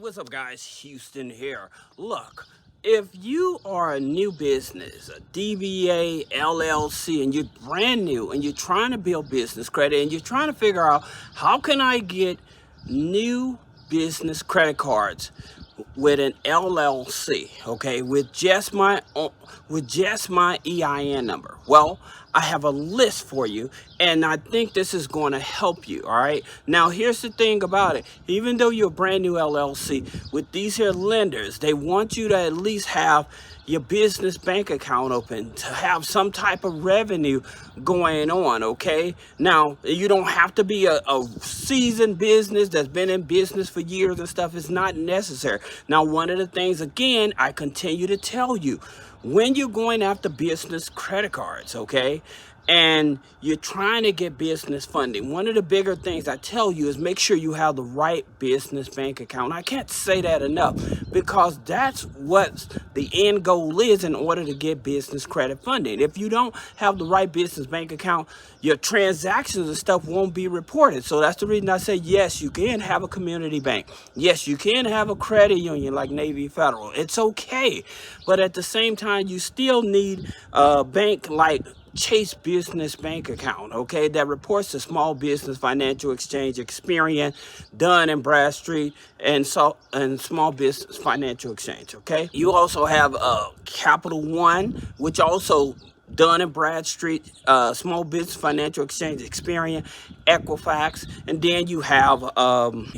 what's up guys? Houston here. Look, if you are a new business, a DBA, LLC, and you're brand new and you're trying to build business credit and you're trying to figure out how can I get new business credit cards with an LLC, okay, with just my EIN number. Well, I have a list for you, and I think this is going to help you. All right. Now, here's the thing about it. Even though you're a brand new LLC, with these here lenders, they want you to at least have your business bank account open to have some type of revenue going on. Okay. Now, you don't have to be a seasoned business that's been in business for years and stuff. It's not necessary. Now, one of the things, again, I continue to tell you, when you're going after business credit cards, okay, and you're trying to get business funding, one of the bigger things I tell you is make sure you have the right business bank account. I can't say that enough because that's what the end goal is in order to get business credit funding. If you don't have the right business bank account, your transactions and stuff won't be reported. So that's the reason I say, yes, you can have a community bank. Yes, you can have a credit union like Navy Federal. It's okay. But at the same time, you still need a bank like Chase Business Bank account, okay, that reports to Small Business Financial Exchange, Experian, Dun & Bradstreet, and Small Business Financial Exchange, okay. You also have Capital One, which also Dun & Bradstreet, Small Business Financial Exchange, Experian, Equifax, and then you have Citibank,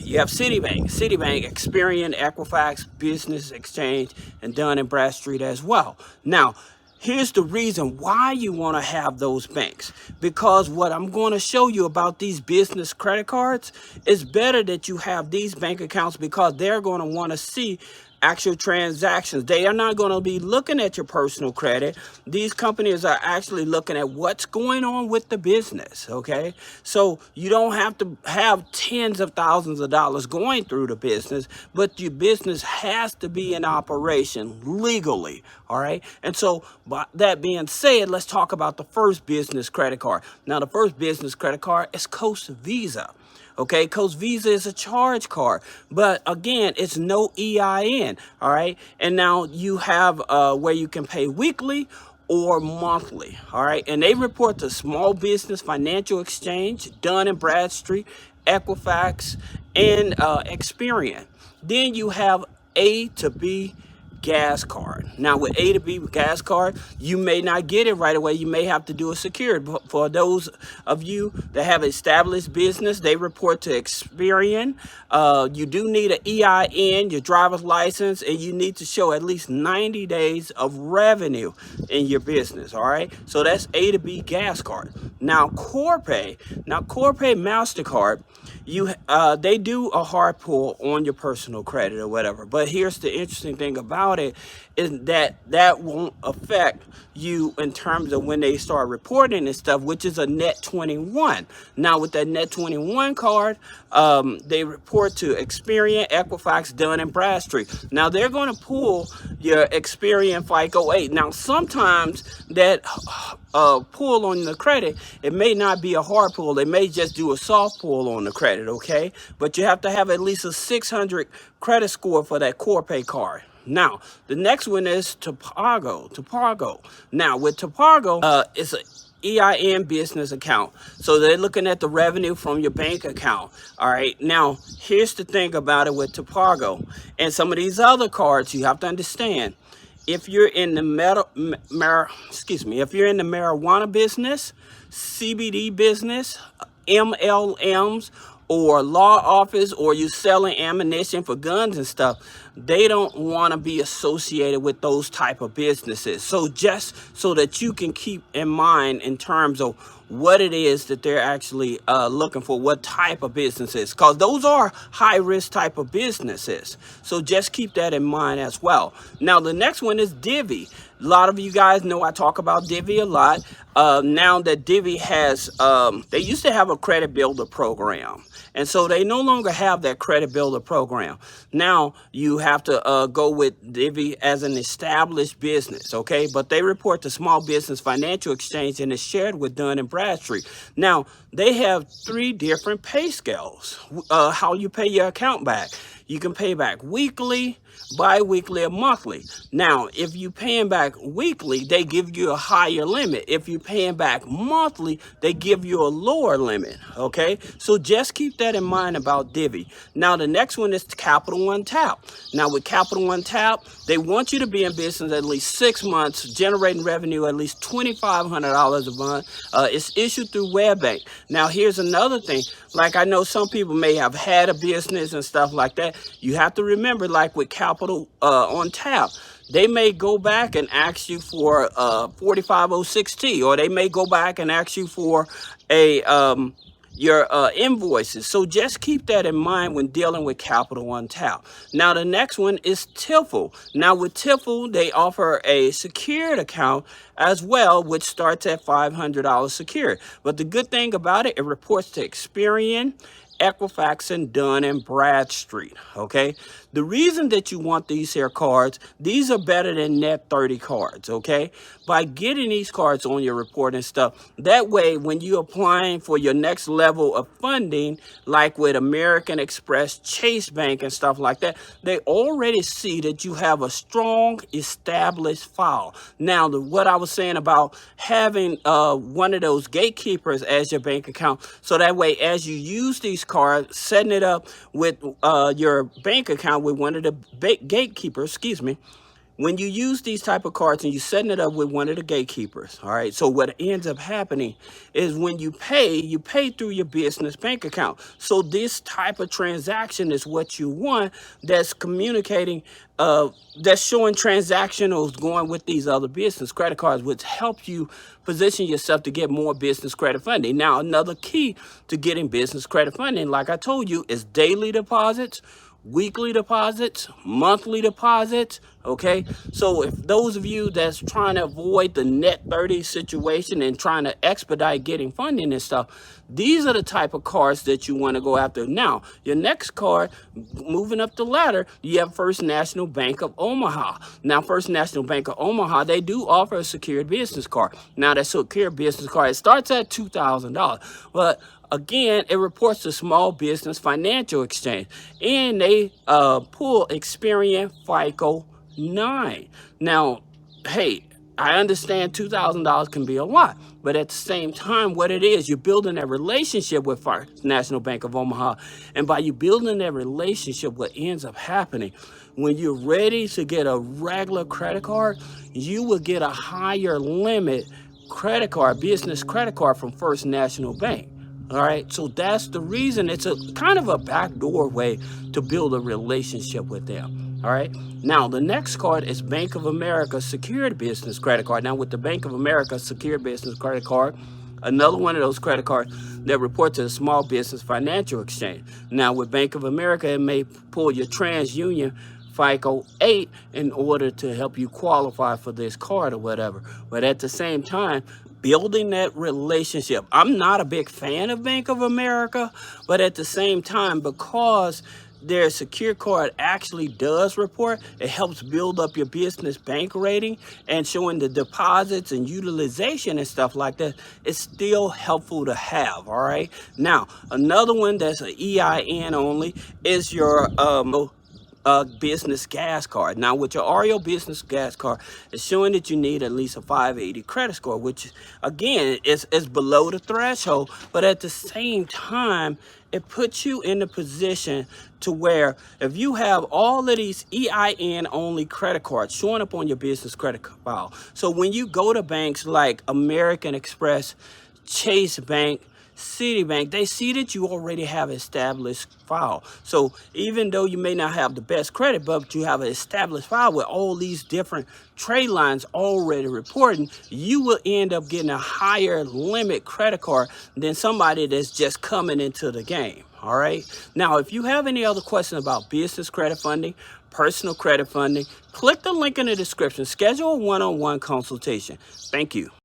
Experian, Equifax, Business Exchange, and Dun & Bradstreet as well. Now, here's the reason why you want to have those banks, because what I'm going to show you about these business credit cards is better that you have these bank accounts because they're going to want to see actual transactions. They are not going to be looking at your personal credit. These companies are actually looking at what's going on with the business, okay? So you don't have to have tens of thousands of dollars going through the business, but your business has to be in operation legally, all right? And so, by that being said, let's talk about the first business credit card. Now, the first business credit card is Coast Visa. Okay, Coast Visa is a charge card, but again, it's no EIN, all right? And now you have where you can pay weekly or monthly, all right? And they report to Small Business Financial Exchange, Dun & Bradstreet, Equifax, and Experian. Then you have A to B gas card. Now with A to B gas card, you may not get it right away. You may have to do a secured. But for those of you that have established business, they report to Experian. You do need an EIN, your driver's license, and you need to show at least 90 days of revenue in your business. All right. So that's A to B gas card. Now Corpay MasterCard, they do a hard pull on your personal credit or whatever. But here's the interesting thing about it is that won't affect you in terms of when they start reporting and stuff, which is a net 21. Now with that net 21 card, they report to Experian, Equifax, Dun & Bradstreet. Now they're going to pull your Experian FICO 8. Now sometimes that pull on the credit, it may not be a hard pull. They may just do a soft pull on the credit, okay? But you have to have at least a 600 credit score for that Corpay card. Now, the next one is Topago. Now, with Topago, it's an EIN business account. So they're looking at the revenue from your bank account. All right. Now, here's the thing about it with Topago and some of these other cards. You have to understand, if you're in the marijuana business, CBD business, MLMs, or law office, or you selling ammunition for guns and stuff, they don't want to be associated with those type of businesses. So just so that you can keep in mind in terms of what it is that they're actually looking for, what type of businesses, because those are high risk type of businesses. So just keep that in mind as well. Now the next one is Divvy. A lot of you guys know I talk about Divvy a lot. Now that Divvy has, they used to have a credit builder program. And so they no longer have that credit builder program. Now you have to go with Divvy as an established business, okay? But they report to Small Business Financial Exchange and is shared with Dun & Bradstreet. Now, they have 3 different pay scales, how you pay your account back. You can pay back weekly, bi-weekly, or monthly. Now, if you're paying back weekly, they give you a higher limit. If you're paying back monthly, they give you a lower limit, okay? So just keep that in mind about Divvy. Now, the next one is Capital One Tap. Now, with Capital One Tap, they want you to be in business at least 6 months, generating revenue at least $2,500 a month. It's issued through WebBank. Now, here's another thing. Like, I know some people may have had a business and stuff like that. You have to remember, like with Capital on Tap, they may go back and ask you for 4506T, or they may go back and ask you for a your invoices. So just keep that in mind when dealing with Capital One Tap. Now, the next one is Tiffle. Now, with Tiffle, they offer a secured account as well, which starts at $500 secured. But the good thing about it, it reports to Experian, Equifax, and Dun & Bradstreet, okay? The reason that you want these here cards, these are better than net 30 cards, okay? By getting these cards on your report and stuff, that way when you're applying for your next level of funding, like with American Express, Chase Bank, and stuff like that, they already see that you have a strong established file. Now, what I was saying about having one of those gatekeepers as your bank account, so that way as you use these cards, setting it up with your bank account with one of the gatekeepers, when you use these type of cards and you're setting it up with one of the gatekeepers, all right, so what ends up happening is when you pay through your business bank account. So this type of transaction is what you want, that's communicating, that's showing transactionals going with these other business credit cards, which help you position yourself to get more business credit funding. Now, another key to getting business credit funding, like I told you, is daily deposits, weekly deposits, monthly deposits, okay? So if those of you that's trying to avoid the net 30 situation and trying to expedite getting funding and stuff, these are the type of cards that you want to go after. Now, your next card, moving up the ladder, you have First National Bank of Omaha. Now, First National Bank of Omaha, they do offer a secured business card. Now, that secured business card, it starts at $2,000, but again, it reports to Small Business Financial Exchange, and they pull Experian FICO 9. Now, hey, I understand $2,000 can be a lot, but at the same time, what it is, you're building a relationship with First National Bank of Omaha, and by you building that relationship, what ends up happening, when you're ready to get a regular credit card, you will get a higher limit credit card, business credit card from First National Bank. All right, so that's the reason. It's a kind of a backdoor way to build a relationship with them. All right, now the next card is Bank of America Secured Business Credit Card. Now, with the Bank of America Secured Business Credit Card, another one of those credit cards that report to the Small Business Financial Exchange. Now, with Bank of America, it may pull your TransUnion FICO 8 in order to help you qualify for this card or whatever. But at the same time, building that relationship. I'm not a big fan of Bank of America, but at the same time, because their secure card actually does report, it helps build up your business bank rating and showing the deposits and utilization and stuff like that. It's still helpful to have, all right? Now, another one that's an EIN only is your business gas card. Now, with your REO business gas card, it's showing that you need at least a 580 credit score, which again is below the threshold, but at the same time, it puts you in a position to where if you have all of these EIN only credit cards showing up on your business credit file, so when you go to banks like American Express, Chase Bank, Citibank, they see that you already have an established file. So even though you may not have the best credit, but you have an established file with all these different trade lines already reporting, you will end up getting a higher limit credit card than somebody that's just coming into the game. All right. Now, if you have any other questions about business credit funding, personal credit funding, click the link in the description. Schedule a one-on-one consultation. Thank you.